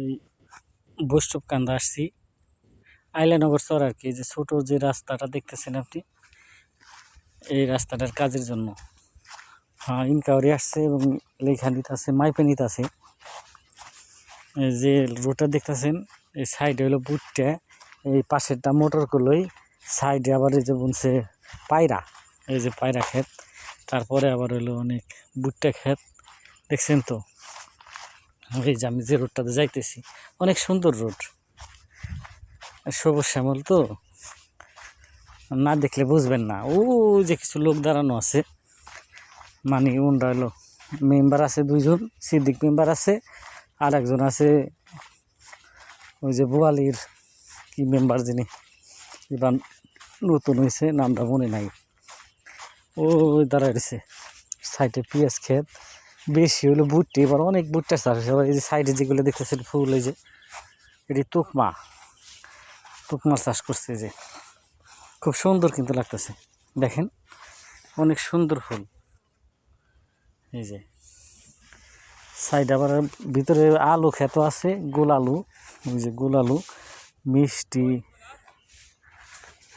এই বৈষ্ণবকান্দা আসছি, আইলানগর চর আর কি। যে ছোট যে রাস্তাটা দেখতেছেন আপনি, এই রাস্তাটার কাজের জন্য হ্যাঁ ইনকাউরি আসছে এবং লেখা নিতে আছে, মাইপে নিতে আছে। যে রোডটা দেখতেছেন এই সাইডে হলো বুটটা, এই পাশেরটা মোটর করলই, সাইডে আবার এই যে বলছে পায়রা, এই যে পায়রা ক্ষেত, তারপরে আবার হলো অনেক ভুট্টা ক্ষেত দেখছেন তো। এই যে আমি যে রোডটাতে যাইতেছি, অনেক সুন্দর রোড, সবুজ শ্যামল তো, না দেখলে বুঝবেন না। ও যে কিছু লোক দাঁড়ানো আছে, মানে ওনরা হলো মেম্বার আছে, দুইজন সিদ্দিক মেম্বার আছে, আর একজন আছে ওই যে বোয়ালির কি মেম্বার যিনি এবার নতুন হয়েছে, নামটা মনে নাই। ও দাঁড়ায় রয়েছে সাইডে পেঁয়াজ ক্ষেত, বেশি হলো ভুট্টি, এবার অনেক ভুট্টা চাষ হয়েছে। এই যে সাইডে যেগুলো দেখতেছেন ফুল, এই যে এটি তুকমা চাষ করছে, যে খুব সুন্দর কিন্তু লাগতেছে, দেখেন অনেক সুন্দর ফুল। এই যে সাইড আবার ভিতরে আলু ক্ষেত আছে, গোল আলু, ওই যে গোল আলু মিষ্টি।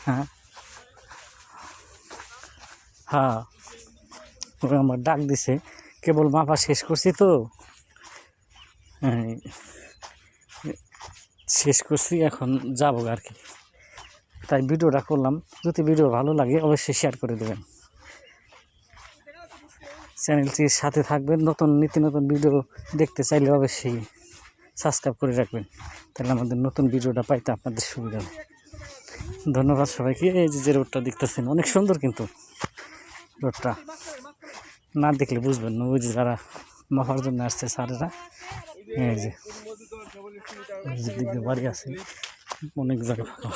হ্যাঁ হ্যাঁ, ওরা আমার ডাক দিছে, কেবল মাপা শেষ করছি তো, শেষ করছি, এখন যাবো আর কি, তাই ভিডিওটা করলাম। যদি ভিডিও ভালো লাগে অবশ্যই শেয়ার করে দেবেন, চ্যানেলটির সাথে থাকবেন। নতুন নতুন ভিডিও দেখতে চাইলে অবশ্যই সাবস্ক্রাইব করে রাখবেন, তাহলে আমাদের নতুন ভিডিওটা পাইতে আপনাদের সুবিধা হবে। ধন্যবাদ সবাইকে। এই যে রোডটা দেখতেছেন অনেক সুন্দর, কিন্তু রোডটা না দেখলে বুঝবেন না। ওই যে যারা মাপার জন্য আসছে স্যারেরা, এই যে দিক দিয়ে বাড়ি আছে, অনেক জায়গা ফাঁকা।